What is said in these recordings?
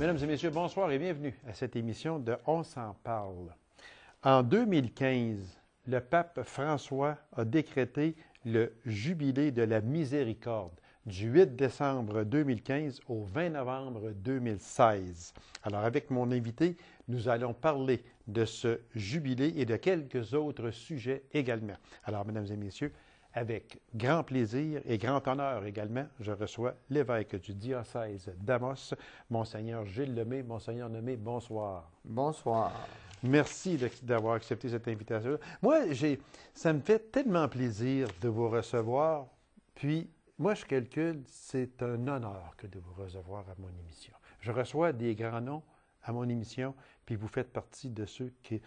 Mesdames et messieurs, bonsoir et bienvenue à cette émission de On s'en parle. En 2015, le pape François a décrété le jubilé de la miséricorde du 8 décembre 2015 au 20 novembre 2016. Alors, avec mon invité, nous allons parler de ce jubilé et de quelques autres sujets également. Alors, mesdames et messieurs, avec grand plaisir et grand honneur également, je reçois l'évêque du diocèse d'Amos, Monseigneur Gilles Lemay. Monseigneur Lemay, bonsoir. Bonsoir. Merci d'avoir accepté cette invitation. Moi, ça me fait tellement plaisir de vous recevoir. Puis, moi, je calcule, c'est un honneur que de vous recevoir à mon émission. Je reçois des grands noms à mon émission, puis vous faites partie de ceux qui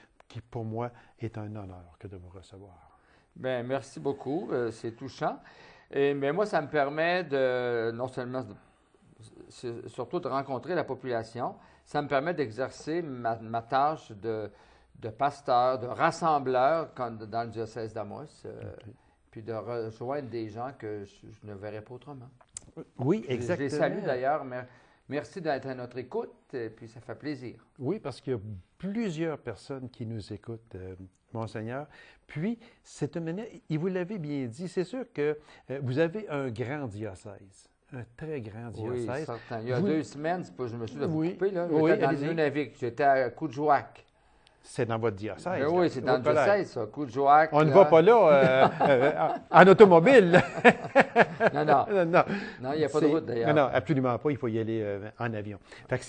pour moi, est un honneur que de vous recevoir. Bien, merci beaucoup. C'est touchant. Mais moi, ça me permet de, non seulement, surtout de rencontrer la population, ça me permet d'exercer ma tâche de pasteur, de rassembleur dans le diocèse d'Amos, puis de rejoindre des gens que je ne verrais pas autrement. Oui, exactement. Je les salue d'ailleurs. Merci d'être à notre écoute, puis ça fait plaisir. Oui, parce qu'il y a plusieurs personnes qui nous écoutent, Monseigneur. Puis, c'est une manière, et vous l'avez bien dit, c'est sûr que vous avez un grand diocèse, un très grand diocèse. Oui, certain. Il y a 2 semaines, c'est pas, je me suis dit de vous couper, là. Oui, j'étais dans le Nunavik, j'étais à Coudjouac. C'est dans votre diocèse. Oui, c'est dans le diocèse, ça. Coudjouac. On ne va pas là en automobile. Non, il n'y a pas de route d'ailleurs. Non, absolument pas. Il faut y aller en avion.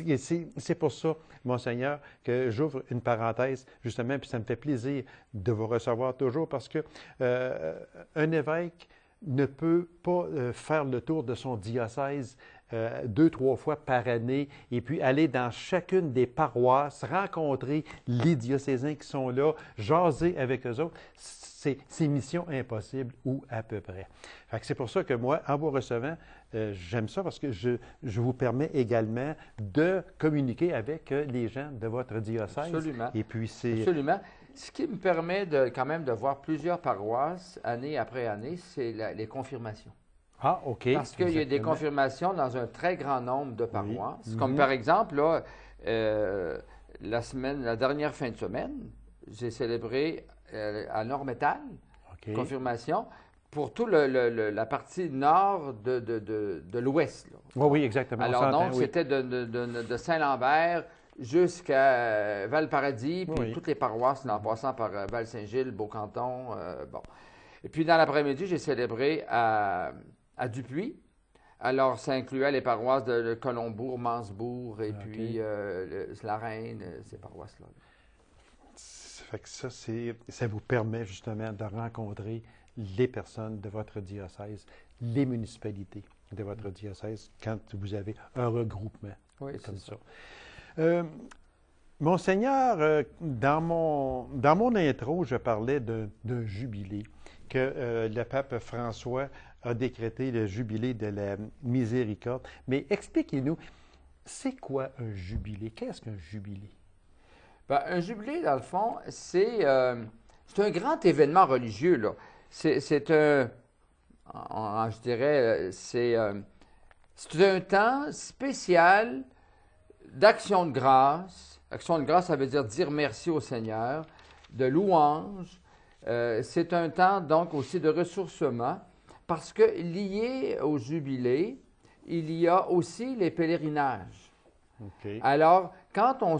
C'est pour ça, Monseigneur, que j'ouvre une parenthèse, justement, puis ça me fait plaisir de vous recevoir toujours parce que un évêque ne peut pas faire le tour de son diocèse 2-3 fois par année et puis aller dans chacune des paroisses, rencontrer les diocésains qui sont là, jaser avec eux autres. C'est mission impossible ou à peu près. C'est pour ça que moi, en vous recevant, j'aime ça parce que je vous permets également de communiquer avec les gens de votre diocèse. Absolument. Et puis Absolument. Ce qui me permet quand même de voir plusieurs paroisses, année après année, c'est les confirmations. Ah, OK. Parce qu'il y a des confirmations dans un très grand nombre de paroisses. Oui. Comme par exemple, là, la dernière fin de semaine, j'ai célébré à Nord-Métal, confirmation, pour toute la partie nord de l'ouest. Oui, exactement. Alors donc, c'était de Saint-Lambert jusqu'à Val-Paradis, puis toutes les paroisses, en passant par Val-Saint-Gilles, Beaucanton, bon. Et puis dans l'après-midi, j'ai célébré à Dupuis. Alors, ça incluait les paroisses de Colombourg, Mansbourg, et puis la Reine, ces paroisses-là. Ça fait que ça vous permet justement de rencontrer les personnes de votre diocèse, les municipalités de votre diocèse, quand vous avez un regroupement comme ça. Monseigneur, dans mon intro, je parlais d'un jubilé que le pape François a décrété, le jubilé de la miséricorde. Mais expliquez-nous, c'est quoi un jubilé? Qu'est-ce qu'un jubilé? Bien, un jubilé, dans le fond, c'est un grand événement religieux, là. C'est un, je dirais, c'est un temps spécial d'action de grâce. Action de grâce, ça veut dire merci au Seigneur, de louange. C'est un temps, donc, aussi de ressourcement, parce que lié au jubilé, il y a aussi les pèlerinages. Okay. Alors, quand on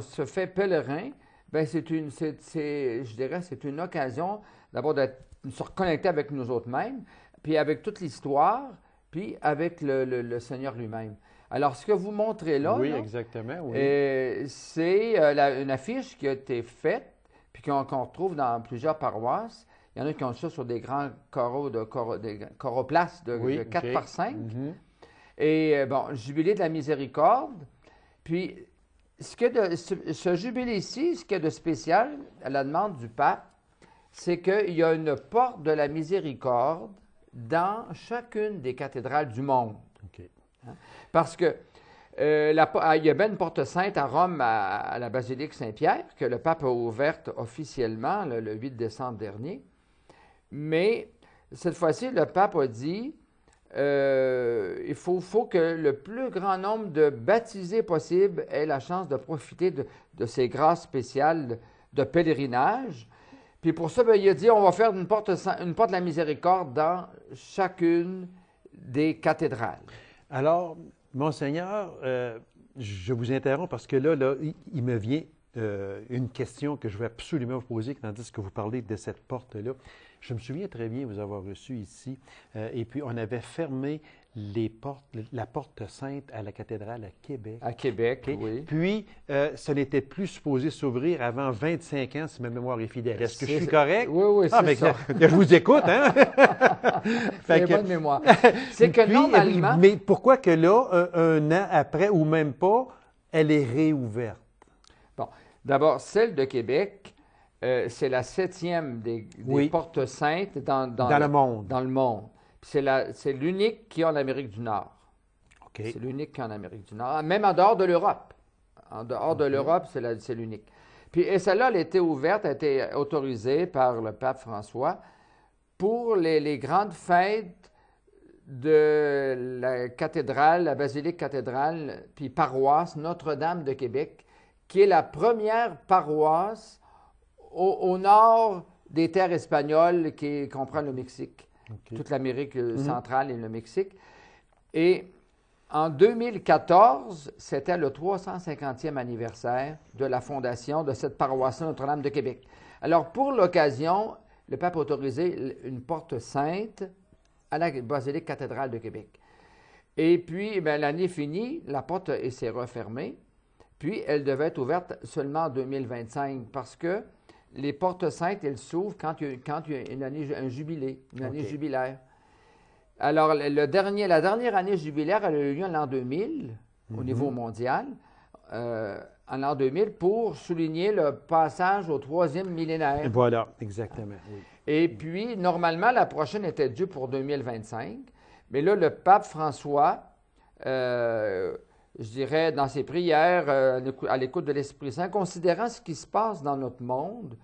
se fait pèlerin, bien, je dirais, c'est une occasion d'abord de se reconnecter avec nous autres mêmes, puis avec toute l'histoire, puis avec le Seigneur lui-même. Alors, ce que vous montrez là, exactement, c'est une affiche qui a été faite, puis qu'on retrouve dans plusieurs paroisses. Il y en a qui ont ça sur des grands des choroplaces de 4 par 5. Mm-hmm. Et bon, jubilé de la miséricorde. Puis, ce jubilé-ci, ce qu'il y a de spécial, à la demande du pape, c'est qu'il y a une porte de la miséricorde dans chacune des cathédrales du monde. Okay. Parce que il y a bien une porte sainte à Rome, à la basilique Saint-Pierre, que le pape a ouverte officiellement le 8 décembre dernier. Mais cette fois-ci, le pape a dit, il faut que le plus grand nombre de baptisés possible ait la chance de profiter de ces grâces spéciales de pèlerinage. Puis pour ça, bien, il a dit, on va faire une porte de la miséricorde dans chacune des cathédrales. Alors, Monseigneur, je vous interromps parce que là, il me vient une question que je vais absolument vous poser tandis que vous parlez de cette porte-là. Je me souviens très bien vous avoir reçu ici, et puis on avait fermé la porte sainte à la cathédrale à Québec. À Québec, Okay? oui. Puis, ça n'était plus supposé s'ouvrir avant 25 ans, si ma mémoire est fidèle. Est-ce que je suis C'est- correct? Oui, oui, c'est Ah, mais ça. je vous écoute, hein? C'est que- bonne mémoire. C'est que Puis, normalement... mais pourquoi que là, un an après, ou même pas, elle est réouverte? Bon, d'abord, celle de Québec, c'est la 7e des Oui. portes saintes dans le monde. Dans le monde. Puis c'est l'unique qui est en Amérique du Nord. OK. C'est l'unique qui est en Amérique du Nord, même en dehors de l'Europe. En dehors de l'Europe, c'est l'unique. Puis et celle-là, elle a été ouverte, a été autorisée par le pape François pour les grandes fêtes de la cathédrale, la basilique cathédrale, puis paroisse Notre-Dame de Québec, qui est la première paroisse au nord des terres espagnoles qui comprend le Mexique, OK. toute l'Amérique centrale et le Mexique. Et en 2014, c'était le 350e anniversaire de la fondation de cette paroisse Notre-Dame de Québec. Alors, pour l'occasion, le pape a autorisé une porte sainte à la basilique cathédrale de Québec. Et puis, bien, l'année finie, la porte s'est refermée, puis elle devait être ouverte seulement en 2025 parce que les portes saintes, elles s'ouvrent quand il y a une année, un jubilé, une année OK. jubilaire. Alors, la dernière année jubilaire, elle a eu lieu en l'an 2000, au niveau mondial, en l'an 2000, pour souligner le passage au 3e millénaire. Voilà, exactement. Oui. Et puis, normalement, la prochaine était due pour 2025. Mais là, le pape François, je dirais, dans ses prières, à l'écoute de l'Esprit Saint, considérant ce qui se passe dans notre monde,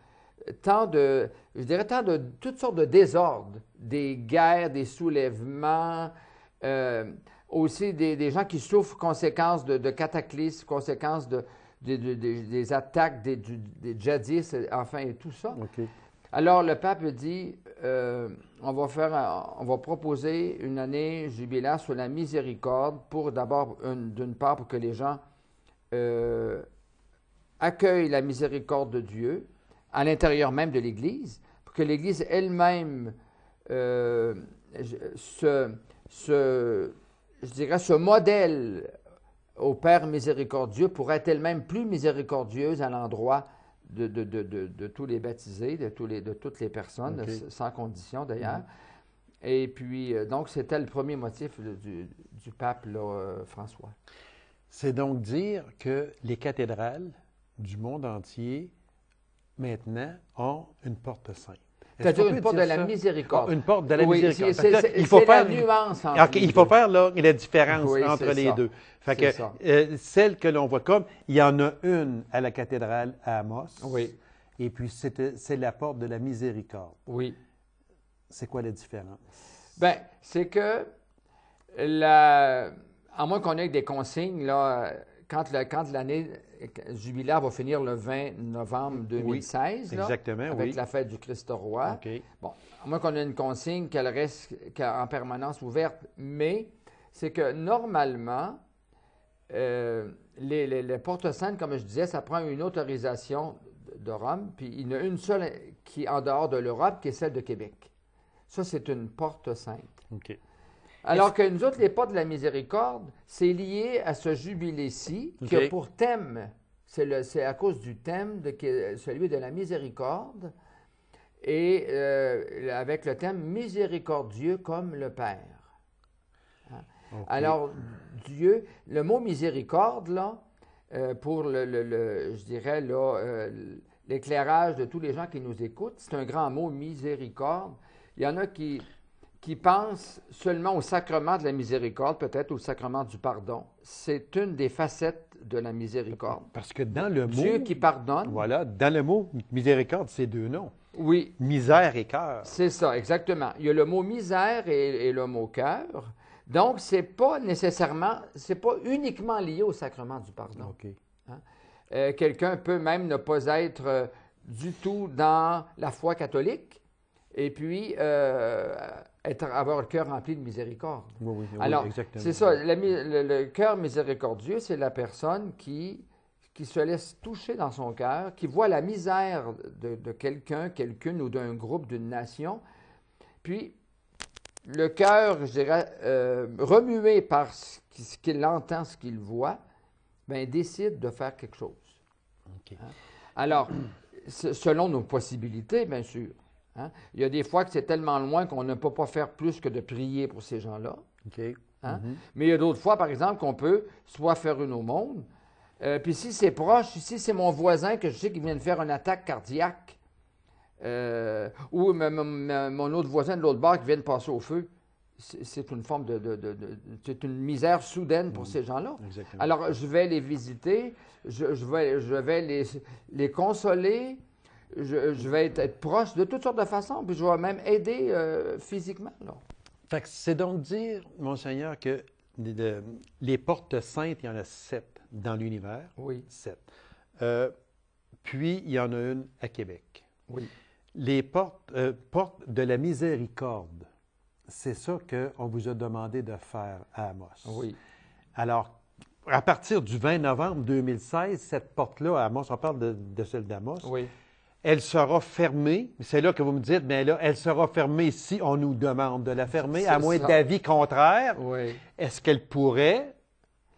tant de toutes sortes de désordres, des guerres, des soulèvements, aussi des gens qui souffrent conséquences de cataclysmes, conséquences des attaques des djihadistes, enfin, et tout ça. OK. Alors, le pape dit, on va proposer une année jubilaire sur la miséricorde pour d'abord, d'une part, pour que les gens accueillent la miséricorde de Dieu à l'intérieur même de l'Église, pour que l'Église elle-même ce modèle au Père miséricordieux pour être elle-même plus miséricordieuse à l'endroit de tous les baptisés, de toutes les personnes, OK. sans condition d'ailleurs. Et puis, donc, c'était le premier motif du pape là, François. C'est donc dire que les cathédrales du monde entier, maintenant, ont une porte sainte. Est-ce C'est-à-dire qu'on une peut porte de dire la ça? miséricorde. Ah, une porte de la Oui, miséricorde. c'est Parce que il faut la faire nuance entre OK, les il faut deux. faire là, la différence Oui, entre c'est les ça. deux. Fait C'est que ça. celle que l'on voit comme, il y en a une à la cathédrale à Amos. Oui, Et puis, c'est la porte de la miséricorde. oui. C'est quoi la différence? Bien, c'est que, à moins qu'on ait des consignes, là, quand l'année jubilaire va finir le 20 novembre 2016, là, exactement, avec oui. la fête du Christ roi, OK. bon, à moins qu'on ait une consigne qu'elle reste en permanence ouverte, mais c'est que normalement, les portes saintes, comme je disais, ça prend une autorisation de Rome, puis il y en a une seule qui est en dehors de l'Europe, qui est celle de Québec. Ça, c'est une porte sainte. OK. Alors que nous autres, les portes de la miséricorde, c'est lié à ce jubilé-ci, qui a OK. pour thème, c'est à cause du thème, celui de la miséricorde, et avec le thème miséricordieux comme le Père. OK. Alors, Dieu, le mot miséricorde, là, pour je dirais, là, l'éclairage de tous les gens qui nous écoutent, c'est un grand mot, miséricorde. Il y en a qui pensent seulement au sacrement de la miséricorde, peut-être au sacrement du pardon. C'est une des facettes de la miséricorde. Parce que dans le mot... Dieu qui pardonne. Voilà, dans le mot miséricorde, c'est deux noms. Oui, Misère et cœur. c'est ça, exactement. Il y a le mot misère et le mot cœur. Donc, c'est pas nécessairement, c'est pas uniquement lié au sacrement du pardon. OK. Hein. Quelqu'un peut même ne pas être du tout dans la foi catholique et puis avoir le cœur rempli de miséricorde. Oui, Alors, exactement. c'est ça, le cœur miséricordieux, c'est la personne qui se laisse toucher dans son cœur, qui voit la misère de quelqu'un, quelqu'une ou d'un groupe, d'une nation, puis le cœur, je dirais, remué par ce qu'il entend, ce qu'il voit, bien, décide de faire quelque chose. OK. Hein? Alors, selon nos possibilités, bien sûr. Hein? Il y a des fois que c'est tellement loin qu'on ne peut pas faire plus que de prier pour ces gens-là. OK. Hein? Mais il y a d'autres fois, par exemple, qu'on peut soit faire une aumône, puis si c'est proche, si c'est mon voisin que je sais qu'il vient de faire une attaque cardiaque, ou mon autre voisin de l'autre bord qui vient de passer au feu, c'est une forme c'est une misère soudaine pour ces gens-là. Exactement. Alors, je vais les visiter, je vais les consoler, je vais être proche de toutes sortes de façons, puis je vais même aider physiquement. Là. Fait que c'est donc dire, Monseigneur, que les portes saintes, il y en a 7 dans l'univers. Oui. 7. Puis, il y en a une à Québec. Oui. Les portes de la miséricorde, c'est ça qu'on vous a demandé de faire à Amos. Oui. Alors, à partir du 20 novembre 2016, cette porte-là à Amos, on parle de celle d'Amos, Oui. elle sera fermée. C'est là que vous me dites, bien là, elle sera fermée si on nous demande de la fermer, à moins d'avis contraire. Oui. Est-ce qu'elle pourrait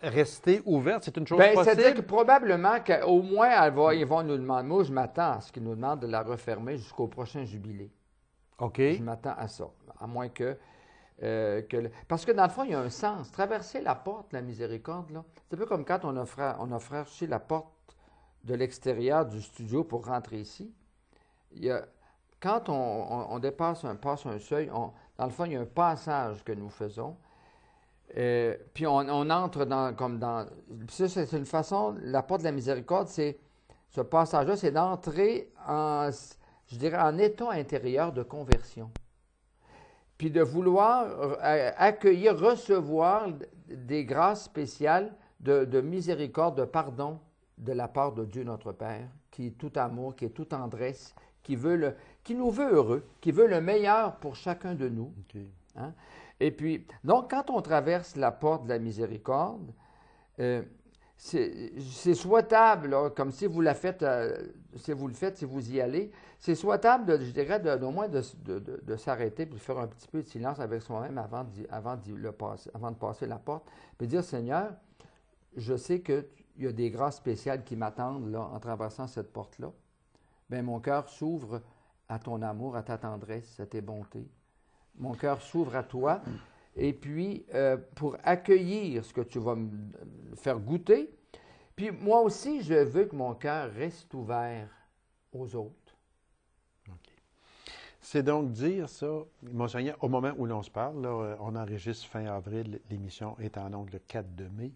rester ouverte? C'est une chose Bien, possible? c'est-à-dire que probablement qu'au moins, ils vont nous demander. Moi, je m'attends à ce qu'ils nous demandent de la refermer jusqu'au prochain jubilé. OK. Je m'attends à ça. À moins parce que dans le fond, il y a un sens. Traverser la porte, la miséricorde, là, c'est un peu comme quand on a franchi la porte de l'extérieur du studio pour rentrer ici. Quand on passe un seuil, dans le fond, il y a un passage que nous faisons. Puis on entre ça, c'est une façon, la porte de la miséricorde, ce passage-là, c'est d'entrer je dirais, en état intérieur de conversion. Puis de vouloir accueillir, recevoir des grâces spéciales de miséricorde, de pardon de la part de Dieu notre Père, qui est tout amour, qui est toute tendresse, qui nous veut heureux, qui veut le meilleur pour chacun de nous. OK. Hein? Et puis, donc, quand on traverse la porte de la miséricorde, c'est souhaitable, là, comme si vous la faites, si vous le faites, si vous y allez, c'est souhaitable, je dirais, d'au moins de s'arrêter et de faire un petit peu de silence avec soi-même avant de passer la porte, puis dire, Seigneur, je sais qu'il y a des grâces spéciales qui m'attendent là, en traversant cette porte-là. Bien, mon cœur s'ouvre à ton amour, à ta tendresse, à tes bontés. Mon cœur s'ouvre à toi. Et puis, pour accueillir ce que tu vas me faire goûter, puis moi aussi, je veux que mon cœur reste ouvert aux autres. OK. C'est donc dire ça, Monseigneur, au moment où l'on se parle, là, on enregistre fin avril, l'émission est en ondes le 4 mai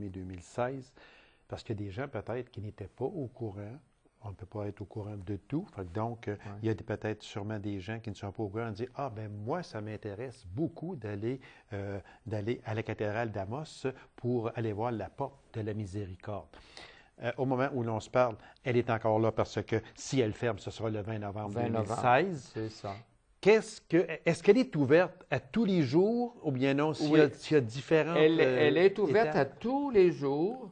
2016, parce qu'il y a des gens peut-être qui n'étaient pas au courant. On ne peut pas être au courant de tout. Donc, il y a peut-être sûrement des gens qui ne sont pas au courant et disent « Ah, ben moi, ça m'intéresse beaucoup d'aller à la cathédrale d'Amos pour aller voir la porte de la miséricorde. » Au moment où l'on se parle, elle est encore là parce que si elle ferme, ce sera le 20 novembre 2016. C'est ça. Est-ce qu'elle est ouverte à tous les jours ou bien non, s'il y a différentes Elle est ouverte étapes? à tous les jours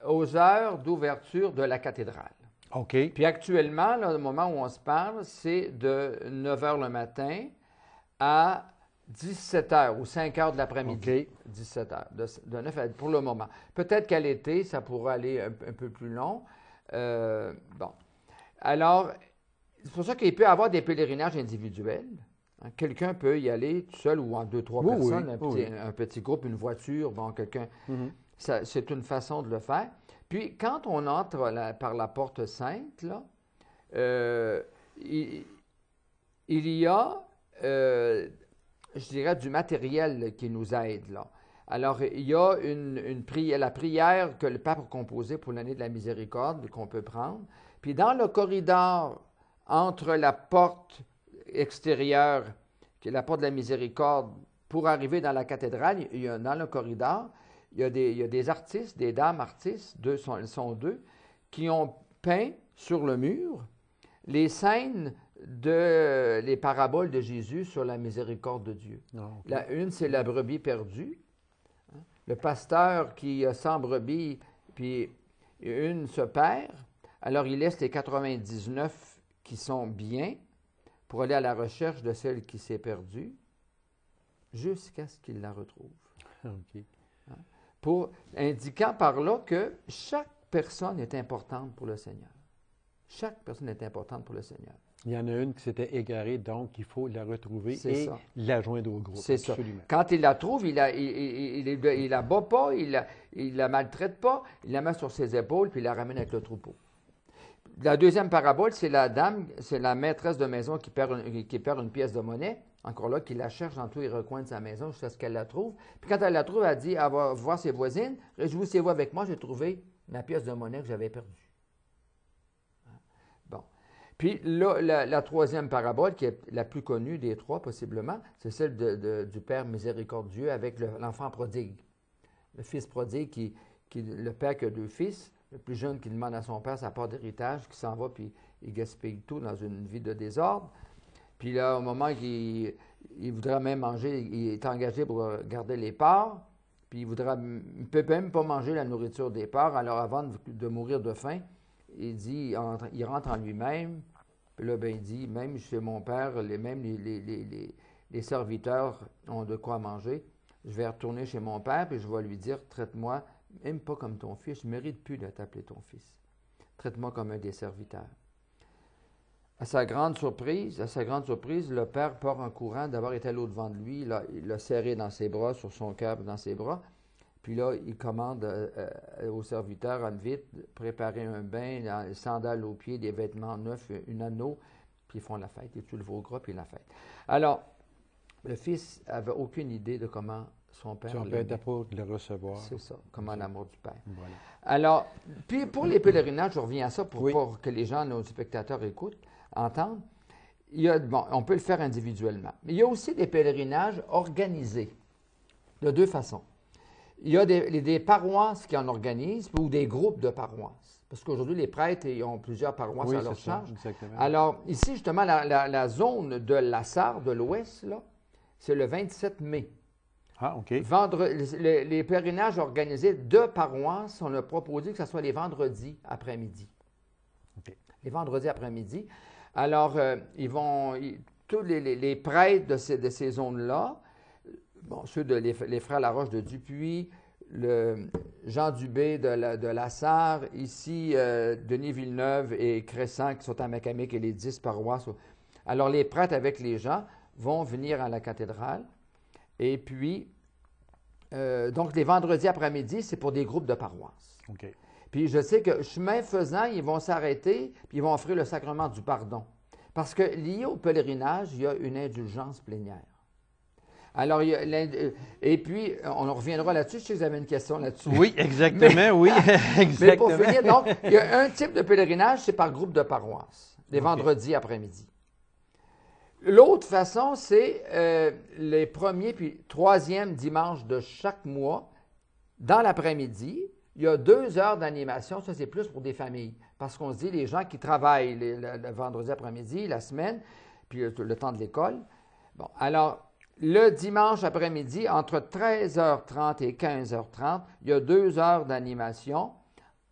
aux heures d'ouverture de la cathédrale. OK. Puis actuellement, là, au moment où on se parle, c'est de 9 h le matin à 17 h ou 5 h de l'après-midi. OK. 17 h, de 9 à pour le moment. Peut-être qu'à l'été, ça pourra aller un peu plus long. Bon. Alors, c'est pour ça qu'il peut y avoir des pèlerinages individuels. Hein. Quelqu'un peut y aller tout seul ou en 2-3 personnes, un petit groupe, une voiture, bon, quelqu'un. C'est une façon de le faire. Puis, quand on entre par la porte sainte, là, il y a, je dirais, du matériel qui nous aide, là. Alors, il y a la prière que le pape a composée pour l'année de la miséricorde qu'on peut prendre. Puis, dans le corridor entre la porte extérieure, qui est la porte de la miséricorde, pour arriver dans la cathédrale, dans le corridor, il y a des artistes, des dames artistes, elles sont deux, qui ont peint sur le mur les scènes les paraboles de Jésus sur la miséricorde de Dieu. Une, c'est la brebis perdue. Le pasteur qui a 100 brebis, puis une se perd. Alors, il laisse les 99 qui sont bien pour aller à la recherche de celle qui s'est perdue jusqu'à ce qu'il la retrouve. Indiquant par là que chaque personne est importante pour le Seigneur. Chaque personne est importante pour le Seigneur. Il y en a une qui s'était égarée, donc il faut la retrouver et la joindre au groupe. C'est ça. Quand il la trouve, il la bat pas, il la maltraite pas, il la met sur ses épaules puis il la ramène avec le troupeau. La deuxième parabole, c'est la dame, c'est la maîtresse de maison qui perd une pièce de monnaie, encore là, qui la cherche dans tous les recoins de sa maison jusqu'à ce qu'elle la trouve. Puis quand elle la trouve, elle dit, elle va voir ses voisines, « Réjouissez-vous avec moi, j'ai trouvé ma pièce de monnaie que j'avais perdue. » Bon. Puis là, la troisième parabole, qui est la plus connue des trois possiblement, c'est celle du Père miséricordieux avec l'enfant prodigue. Le fils prodigue, le père qui a deux fils, le plus jeune qui demande à son père sa part d'héritage, qui s'en va puis il gaspille tout dans une vie de désordre. Puis là, au moment qu'il voudrait même manger, il est engagé pour garder les parts, puis il ne peut même pas manger la nourriture des parts. Alors avant de mourir de faim, il rentre en lui-même, puis là, il dit, même chez mon père, les serviteurs ont de quoi manger. Je vais retourner chez mon père, puis je vais lui dire, traite-moi même pas comme ton fils, je ne mérite plus de t'appeler ton fils. Traite-moi comme un des serviteurs. À sa grande surprise, le père part en courant. D'abord, il est allé au-devant de lui, il l'a serré dans ses bras, sur son cœur, dans ses bras. Puis là, il commande aux serviteurs, vite, préparer un bain, des sandales aux pieds, des vêtements neufs, une anneau, puis ils font la fête. Ils tuent le veau gras, puis la fête. Alors, le fils n'avait aucune idée de comment son père n'était pas de le recevoir. C'est ça, comment l'amour du Père. Voilà. Alors, puis pour les pèlerinages, je reviens à ça pour que les gens, nos spectateurs écoutent, entendent. On peut le faire individuellement. Mais il y a aussi des pèlerinages organisés de deux façons. Il y a des paroisses qui en organisent ou des groupes de paroisses. Parce qu'aujourd'hui, les prêtres ils ont plusieurs paroisses à leur charge. Exactement. Alors, ici, justement, la zone de la Sarre, de l'Ouest, là, c'est le 27 mai. Ah, OK. Les pèlerinages organisés de paroisses, on a proposé que ce soit les vendredis après-midi. OK. Les vendredis après-midi. Alors, tous les prêtres de ces zones-là, ceux les frères Laroche de Dupuis, Jean Dubé de la Sarre, ici, Denis Villeneuve et Crescent qui sont à Macamic et les 10 paroisses. Alors, les prêtres avec les gens vont venir à la cathédrale. Et puis, donc, les vendredis après-midi, c'est pour des groupes de paroisses. OK. Puis, je sais que chemin faisant, ils vont s'arrêter, puis ils vont offrir le sacrement du pardon. Parce que lié au pèlerinage, il y a une indulgence plénière. Alors, et puis, on reviendra là-dessus. Je sais que vous avez une question là-dessus. Oui, exactement, oui, exactement. Mais pour finir, donc, il y a un type de pèlerinage, c'est par groupe de paroisses, les vendredis après-midi. L'autre façon, c'est les premiers puis troisièmes dimanches de chaque mois, dans l'après-midi, il y a 2 heures d'animation. Ça, c'est plus pour des familles. Parce qu'on se dit, les gens qui travaillent le vendredi après-midi, la semaine, puis le temps de l'école. Bon, alors, le dimanche après-midi, entre 13h30 et 15h30, il y a 2 heures d'animation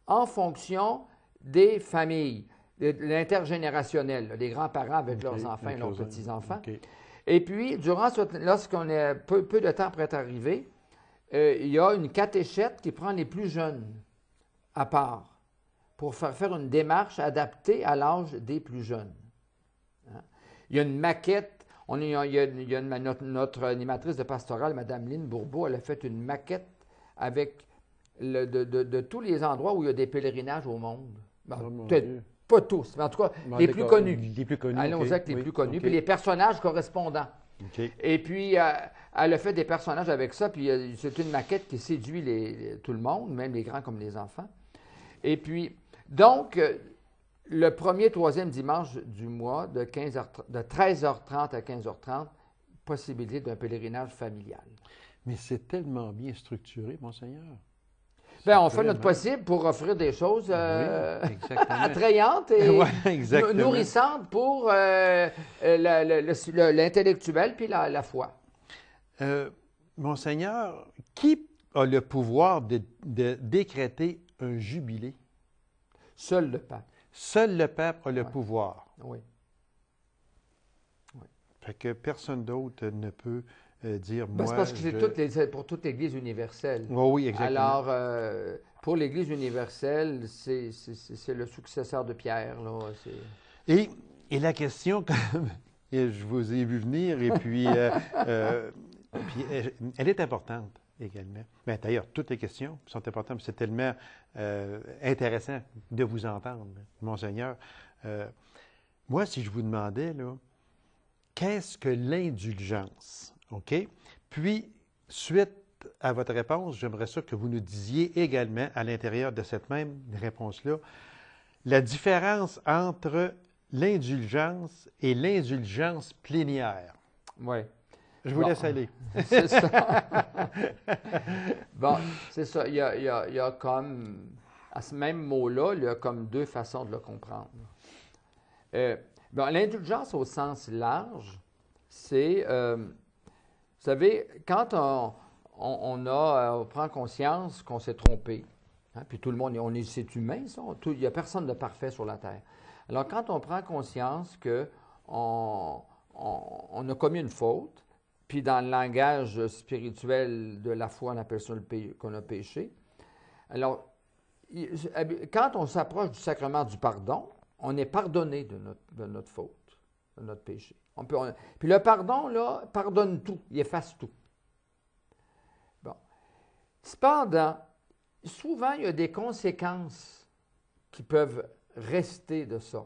en fonction des familles. L'intergénérationnel, les grands-parents avec leurs enfants et leurs petits-enfants. Okay. Et puis, lorsqu'on est peu de temps pour être arrivé, il y a une catéchète qui prend les plus jeunes à part pour faire une démarche adaptée à l'âge des plus jeunes. Hein? Il y a une maquette. Notre animatrice de pastorale, Mme Lynne Bourbeau, elle a fait une maquette avec de tous les endroits où il y a des pèlerinages au monde. Peut-être pas tous, mais en tout cas, les plus connus. Les plus connus. Allons-y avec les plus connus. Puis les personnages correspondants. Okay. Et puis, elle a fait des personnages avec ça, puis c'est une maquette qui séduit tout le monde, même les grands comme les enfants. Et puis, donc, le premier, troisième dimanche du mois, de 13h30 à 15h30, possibilité d'un pèlerinage familial. Mais c'est tellement bien structuré, Monseigneur. Bien, on fait notre possible pour offrir des choses Oui, exactement. attrayantes et Ouais, exactement. nourrissantes pour l'intellectuel puis la foi. Monseigneur, qui a le pouvoir de décréter un jubilé? Seul le pape. Seul le pape a le Ouais. pouvoir. Oui. Fait que personne d'autre ne peut dire Ben, moi. c'est parce que c'est pour toute l'Église universelle. Oui, oui, exactement. Alors, pour l'Église universelle, c'est le successeur de Pierre. Là, Et la question, comme je vous ai vu venir, et puis, puis elle est importante également. Bien, d'ailleurs, toutes les questions sont importantes. C'est tellement intéressant de vous entendre, Monseigneur. Moi, si je vous demandais, là, qu'est-ce que l'indulgence? OK? Puis, suite à votre réponse, j'aimerais ça que vous nous disiez également, à l'intérieur de cette même réponse-là, la différence entre l'indulgence et l'indulgence plénière. Oui. Je vous laisse aller. C'est ça. Bon, c'est ça. Il y a comme, à ce même mot-là, il y a comme deux façons de le comprendre. Bon, l'indulgence au sens large, c'est, vous savez, quand on prend conscience qu'on s'est trompé, hein, puis tout le monde, c'est humain, ça, il n'y a personne de parfait sur la Terre. Alors, quand on prend conscience qu'on a commis une faute, puis dans le langage spirituel de la foi, on appelle ça qu'on a péché. Alors, quand on s'approche du sacrement du pardon, on est pardonné de notre faute, de notre péché. Puis le pardon, là, pardonne tout, il efface tout. Bon. Cependant, souvent, il y a des conséquences qui peuvent rester de ça.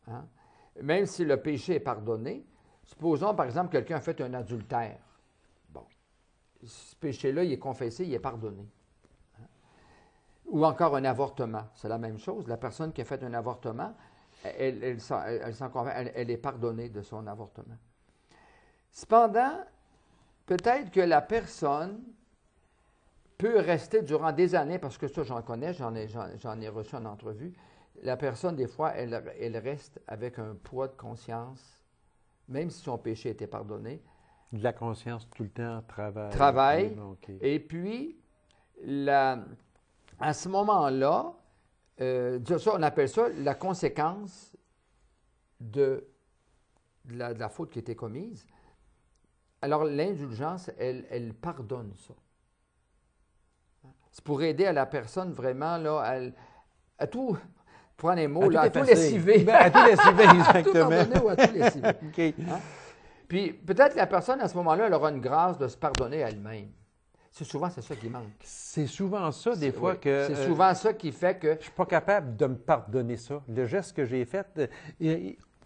Hein? Même si le péché est pardonné, supposons, par exemple, quelqu'un a fait un adultère. Bon. Ce péché-là, il est confessé, il est pardonné. Hein? Ou encore un avortement. C'est la même chose. La personne qui a fait un avortement, elle est pardonnée de son avortement. Cependant, peut-être que la personne peut rester durant des années, parce que ça, j'en connais, j'en ai reçu en entrevue. La personne, des fois, elle reste avec un poids de conscience, même si son péché était pardonné. De la conscience tout le temps travaille. Travaille. Okay. Et puis, à ce moment-là, ça, on appelle ça la conséquence de la faute qui a été commise. Alors, l'indulgence, elle pardonne ça. C'est pour aider à la personne vraiment là, à tout, prendre les mots, à tout lessiver. À tout lessiver, exactement. À tout pardonner ou à tout lessiver. Okay. Hein? Puis peut-être la personne, à ce moment-là, elle aura une grâce de se pardonner à elle-même. C'est ça qui manque. C'est souvent ça, des fois, que... C'est souvent ça qui fait que... Je ne suis pas capable de me pardonner ça. Le geste que j'ai fait,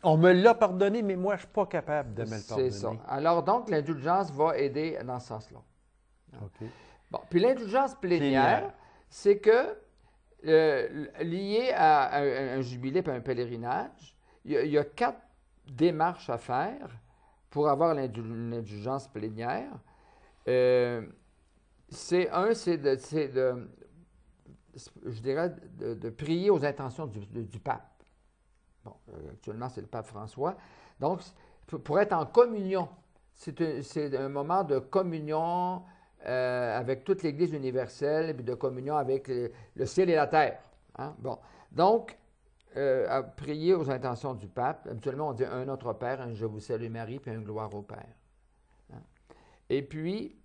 on me l'a pardonné, mais moi, je ne suis pas capable de me le pardonner. C'est ça. Alors donc, l'indulgence va aider dans ce sens-là. OK. Bon, puis l'indulgence plénière, c'est que, lié à un jubilé et un pèlerinage, il y a 4 démarches à faire pour avoir l'indulgence plénière. Je dirais, de prier aux intentions du pape. Bon, actuellement, c'est le pape François. Donc, pour être en communion, c'est un moment de communion avec toute l'Église universelle, puis de communion avec le ciel et la terre. Hein? Bon. Donc, à prier aux intentions du pape, habituellement, on dit un Notre Père, un Je vous salue Marie, puis un Gloire au Père. Hein? Et puis,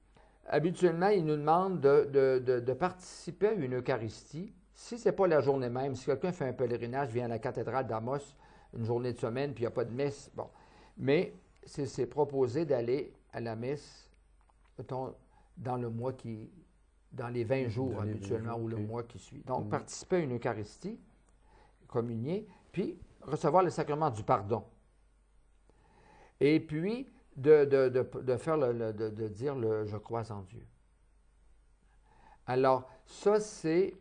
habituellement, il nous demande de participer à une Eucharistie. Si ce n'est pas la journée même, si quelqu'un fait un pèlerinage, vient à la cathédrale d'Amos une journée de semaine, puis il n'y a pas de messe, bon. Mais c'est proposé d'aller à la messe, mettons, dans les 20 jours habituellement, ou le mois qui suit. Donc, participer à une Eucharistie, communier, puis recevoir le sacrement du pardon. Et puis, de dire le « je crois en Dieu ». Alors, ça, c'est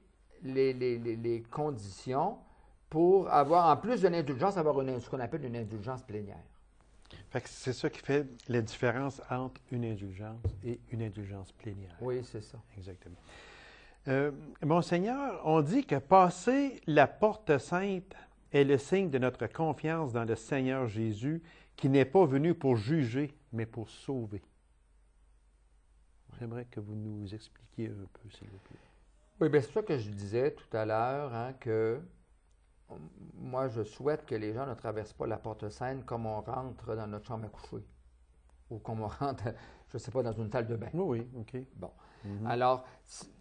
les conditions pour avoir, en plus de l'indulgence, avoir ce qu'on appelle une indulgence plénière. Fait que c'est ça qui fait la différence entre une indulgence et une indulgence plénière. Oui, c'est ça. Exactement. Monseigneur, on dit que passer la porte sainte est le signe de notre confiance dans le Seigneur Jésus, qui n'est pas venu pour juger, mais pour sauver. J'aimerais que vous nous expliquiez un peu, s'il vous plaît. Oui, bien, c'est ça que je disais tout à l'heure, hein, que moi, je souhaite que les gens ne traversent pas la porte sainte comme on rentre dans notre chambre à coucher ou comme on rentre, je ne sais pas, dans une salle de bain. Oui, OK. Bon. Alors,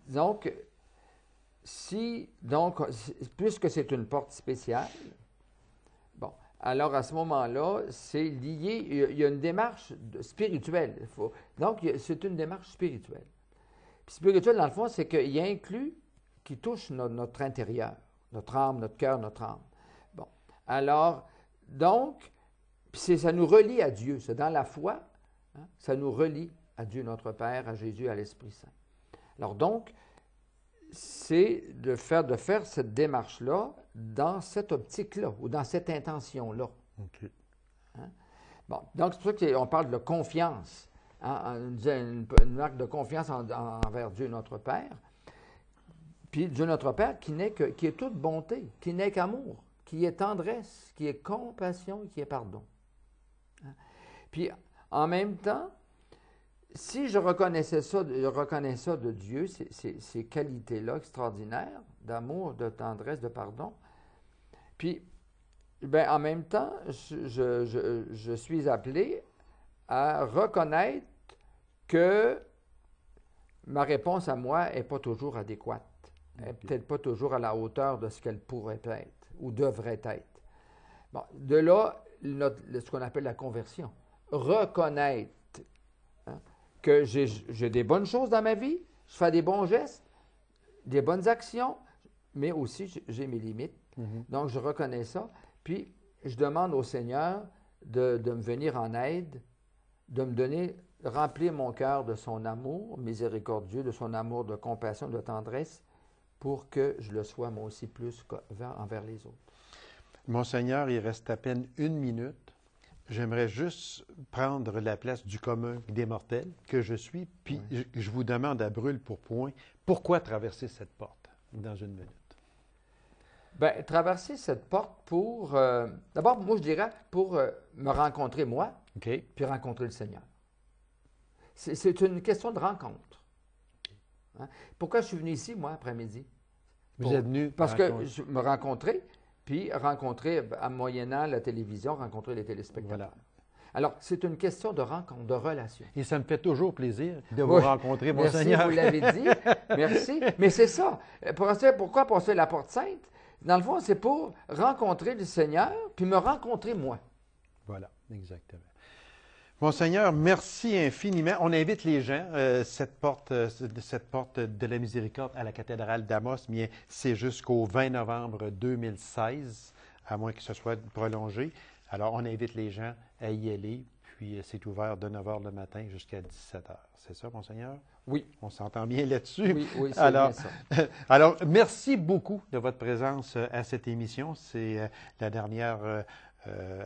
donc, puisque c'est une porte spéciale, bon, alors à ce moment-là, c'est lié, il y a une démarche spirituelle. Donc, c'est une démarche spirituelle. Puis spirituelle, dans le fond, c'est qu'il inclut, qui touche notre intérieur, notre âme, notre cœur, notre âme. Bon. Alors, donc, ça nous relie à Dieu. C'est dans la foi, hein, ça nous relie à Dieu notre Père, à Jésus, à l'Esprit Saint. Alors donc, c'est de faire cette démarche-là dans cette optique-là ou dans cette intention-là. OK. Hein? Bon, donc c'est pour ça qu'on parle de confiance, hein, une marque de confiance envers Dieu notre Père. Puis Dieu notre Père qui est toute bonté, qui n'est qu'amour, qui est tendresse, qui est compassion, qui est pardon. Hein? Puis en même temps, si je reconnais ça de Dieu, ces qualités-là extraordinaires, d'amour, de tendresse, de pardon, puis ben, en même temps, je suis appelé à reconnaître que ma réponse à moi n'est pas toujours adéquate, n'est peut-être pas toujours à la hauteur de ce qu'elle pourrait être ou devrait être. Bon, de là, ce qu'on appelle la conversion. Reconnaître que j'ai des bonnes choses dans ma vie, je fais des bons gestes, des bonnes actions, mais aussi j'ai mes limites. Donc, je reconnais ça. Puis, je demande au Seigneur de me venir en aide, de me donner, remplir mon cœur de son amour miséricordieux, de son amour de compassion, de tendresse, pour que je le sois moi aussi plus envers les autres. Monseigneur, il reste à peine 1 minute. J'aimerais juste prendre la place du commun des mortels que je suis, puis je vous demande à brûle pour point, pourquoi traverser cette porte dans 1 minute? Bien, traverser cette porte pour... d'abord, moi, je dirais pour me rencontrer moi, OK. Puis rencontrer le Seigneur. C'est une question de rencontre. Hein? Pourquoi je suis venu ici, moi, après-midi? Vous êtes venu... Parce que je me rencontrer, puis rencontrer, en moyennant la télévision, rencontrer les téléspectateurs. Voilà. Alors, c'est une question de rencontre, de relation. Et ça me fait toujours plaisir de vous rencontrer, Monseigneur. Merci, vous l'avez dit. Merci. Mais c'est ça. Pourquoi passer la porte sainte? Dans le fond, c'est pour rencontrer le Seigneur, puis me rencontrer moi. Voilà, exactement. Monseigneur, merci infiniment. On invite les gens, cette porte de la miséricorde à la cathédrale d'Amos, bien, c'est jusqu'au 20 novembre 2016, à moins que ce soit prolongé. Alors, on invite les gens à y aller, puis c'est ouvert de 9 h le matin jusqu'à 17 h. C'est ça, Monseigneur? Oui. On s'entend bien là-dessus. Oui, c'est bien ça. Alors, merci beaucoup de votre présence à cette émission. C'est la dernière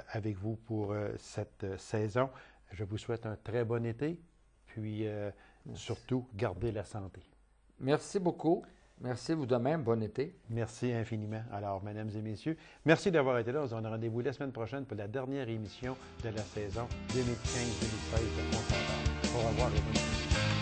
avec vous pour cette saison. Je vous souhaite un très bon été, puis surtout, gardez la santé. Merci beaucoup. Merci, vous de même. Bon été. Merci infiniment. Alors, mesdames et messieurs, merci d'avoir été là. On se donne rendez-vous la semaine prochaine pour la dernière émission de la saison 2015-2016 de Consentable. Au revoir et bonne nuit.